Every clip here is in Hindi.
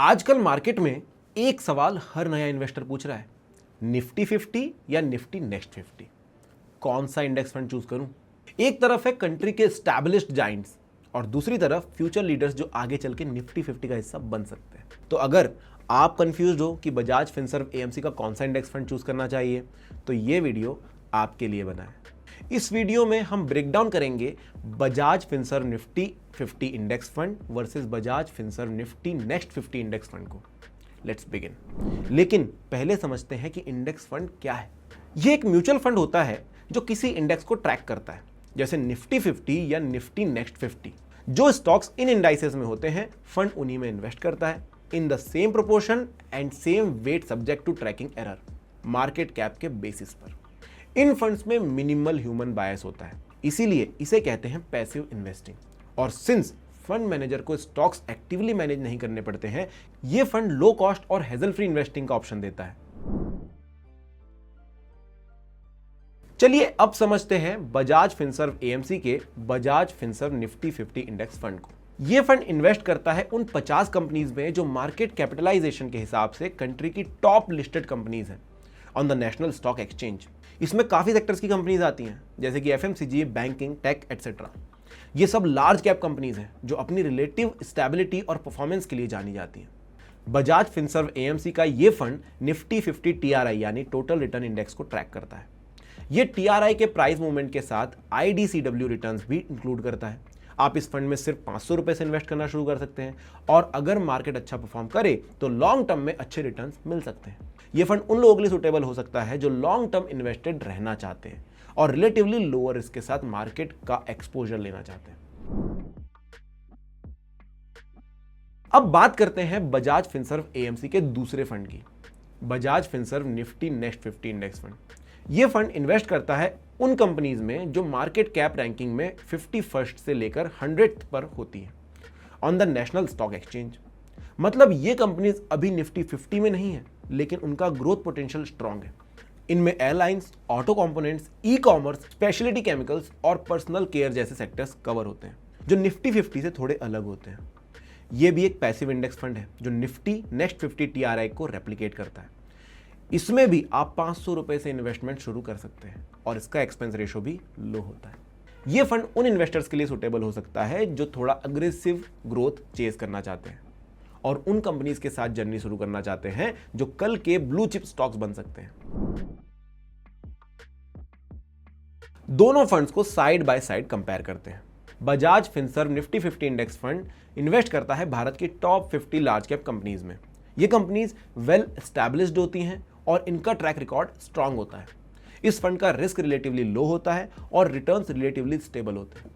आजकल मार्केट में एक सवाल हर नया इन्वेस्टर पूछ रहा है, निफ्टी 50 या निफ्टी नेक्स्ट 50, कौन सा इंडेक्स फंड चूज करूं। एक तरफ है कंट्री के एस्टैब्लिश्ड जाइंट्स और दूसरी तरफ फ्यूचर लीडर्स जो आगे चल के निफ्टी 50 का हिस्सा बन सकते हैं। तो अगर आप कंफ्यूज हो कि बजाज फिनसर्व एएमसी का कौन सा इंडेक्स फंड चूज करना चाहिए, तो ये वीडियो आपके लिए बना है। इस वीडियो में हम ब्रेक डाउन करेंगे Bajaj Finserv Nifty 50 index fund versus Bajaj Finserv Nifty next 50 index fund को। Let's begin. लेकिन पहले समझते हैं कि इंडेक्स फंड क्या है। यह एक म्यूचुअल फंड होता है जो किसी इंडेक्स को ट्रैक करता है, जैसे निफ्टी 50 या निफ्टी नेक्स्ट 50। जो स्टॉक्स इन इंडाइसेस में होते हैं, फंड उन्हीं में इन्वेस्ट करता है in the same proportion and same weight subject to tracking error, market cap के बेसिस पर। इन फंड्स में मिनिमल ह्यूमन बायस होता है, इसीलिए इसे कहते हैं पैसिव इन्वेस्टिंग। और सिंस फंड मैनेजर को स्टॉक्स एक्टिवली मैनेज नहीं करने पड़ते हैं, यह फंड लो कॉस्ट और हेजल फ्री इन्वेस्टिंग का ऑप्शन देता है। चलिए अब समझते हैं बजाज फिनसर्व एएमसी के Bajaj Finserv Nifty 50 index fund को। यह फंड इन्वेस्ट करता है उन 50 कंपनीज में जो मार्केट कैपिटलाइजेशन के हिसाब से कंट्री की टॉप लिस्टेड कंपनीज हैं on the national stock exchange. इसमें काफी सेक्टर्स की कंपनीज आती हैं, जैसे कि एफएमसीजी, बैंकिंग, टेक एटसेट्रा। ये सब लार्ज कैप कंपनीज हैं जो अपनी रिलेटिव स्टेबिलिटी और परफॉर्मेंस के लिए जानी जाती हैं। बजाज फिनसर्व एएमसी का ये फंड निफ्टी 50 टीआरआई यानी टोटल रिटर्न इंडेक्स को ट्रैक करता है। ये टीआरआई के प्राइस मूवमेंट के साथ आईडीसीडब्ल्यू रिटर्न्स भी इंक्लूड करता है। आप इस फंड में सिर्फ 500 रुपए से इन्वेस्ट करना शुरू कर सकते हैं और अगर मार्केट अच्छा परफॉर्म करे तो लॉन्ग टर्म में अच्छे रिटर्न्स मिल सकते हैं। यह फंड उन लोगों के लिए सुटेबल हो सकता है जो लॉन्ग टर्म इन्वेस्टेड रहना चाहते हैं और रिलेटिवली लोअर रिस्क के साथ मार्केट का एक्सपोजर लेना चाहते हैं। अब बात करते हैं बजाज फिनसर्व एएमसी के दूसरे फंड की, Bajaj Finserv Nifty next 50 index fund. यह फंड इन्वेस्ट करता है उन कंपनीज में जो मार्केट कैप रैंकिंग में 51st से लेकर 100th पर होती है on the national stock exchange. मतलब ये कंपनीज अभी निफ्टी 50 में नहीं है, लेकिन उनका ग्रोथ पोटेंशियल स्ट्रांग है। इनमें airlines, auto components, e commerce, speciality chemicals और पर्सनल केयर जैसे सेक्टर्स कवर होते हैं जो निफ्टी 50 से थोड़े अलग होते हैं। यह भी एक पैसिव इंडेक्स फंड है जो निफ्टी नेक्स्ट 50 टीआरआई को रेप्लिकेट करता है। इसमें भी आप 500 रुपए से इन्वेस्टमेंट शुरू कर सकते हैं और इसका एक्सपेंस रेशो भी लो होता है। यह फंड उन इन्वेस्टर्स के लिए सुटेबल हो सकता है जो थोड़ा अग्रेसिव ग्रोथ चेज करना चाहते हैं और उन कंपनीज के साथ जर्नी शुरू करना चाहते हैं जो कल के ब्लू चिप स्टॉक्स बन सकते हैं। दोनों फंड्स को साइड बाय साइड कंपेयर करते हैं। Bajaj Finserv Nifty 50 index fund invest करता है भारत की टॉप 50 लार्ज कैप कंपनीज में। ये कंपनीज वेल एस्टैब्लिश्ड होती हैं और इनका ट्रैक रिकॉर्ड स्ट्रांग होता है। इस फंड का रिस्क रिलेटिवली लो होता है और रिटर्न्स रिलेटिवली स्टेबल होते हैं।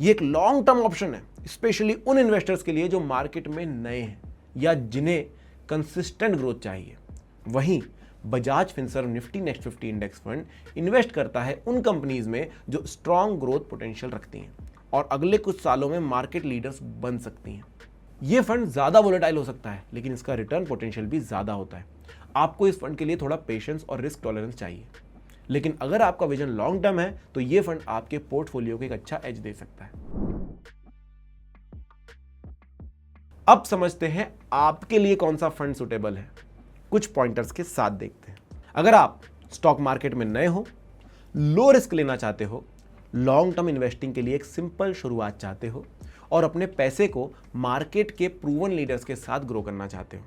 ये एक लॉन्ग टर्म ऑप्शन है, स्पेशली उन इन्वेस्टर्स के लिए जो मार्केट में नए हैं या जिन्हें कंसिस्टेंट ग्रोथ चाहिए। वहीं Bajaj Finserv Nifty next 50 index fund invest करता है उन कंपनीज में जो स्ट्रांग ग्रोथ पोटेंशियल रखती हैं और अगले कुछ सालों में मार्केट लीडर्स बन सकती हैं। यह फंड ज्यादा वोलेटाइल हो सकता है, लेकिन इसका रिटर्न पोटेंशियल भी ज्यादा होता है। आपको इस फंड के लिए थोड़ा पेशेंस और रिस्क टॉलरेंस चाहिए, लेकिन अगर आपका विजन लॉन्ग टर्म है तो यह फंड आपके पोर्टफोलियो को एक अच्छा एज दे सकता है। अब समझते हैं आपके लिए कौन सा फंड सुटेबल है। कुछ पॉइंटर्स के साथ देखते हैं। अगर आप स्टॉक मार्केट में नए हो, लो रिस्क लेना चाहते हो, लॉन्ग टर्म इन्वेस्टिंग के लिए एक सिंपल शुरुआत चाहते हो और अपने पैसे को मार्केट के प्रूवन लीडर्स के साथ ग्रो करना चाहते हो,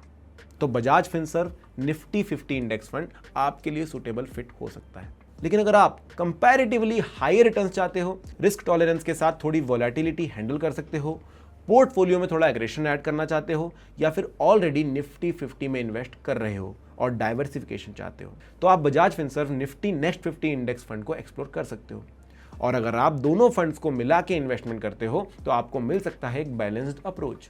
तो Bajaj Finserv Nifty 50 index fund आपके लिए सुटेबल फिट हो सकता है। लेकिन अगर आप कंपैरेटिवली हाई रिटर्न्स चाहते हो, रिस्क टॉलरेंस के साथ थोड़ी वोलेटिलिटी हैंडल कर सकते हो, पोर्टफोलियो में थोड़ा एग्रेशन ऐड करना चाहते हो या फिर ऑलरेडी निफ्टी 50 में इन्वेस्ट कर रहे हो और डाइवर्सिफिकेशन चाहते हो, तो आप Bajaj Finserv Nifty next 50 index fund को एक्सप्लोर कर सकते हो। और अगर आप दोनों फंड्स को मिला के इन्वेस्टमेंट करते हो तो आपको मिल सकता है एक बैलेंस्ड अप्रोच,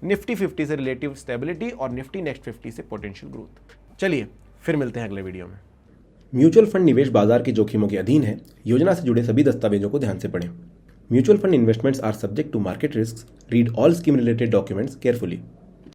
निफ्टी 50 से रिलेटिव स्टेबिलिटी और निफ्टी नेक्स्ट 50 से पोटेंशियल ग्रोथ। चलिए फिर मिलते हैं अगले वीडियो में। म्यूचुअल फंड निवेश बाजार के जोखिमों के अधीन है। योजना से जुड़े सभी दस्तावेजों को ध्यान से पढ़ें। Mutual fund investments are subject to market risk. Read all scheme related documents carefully.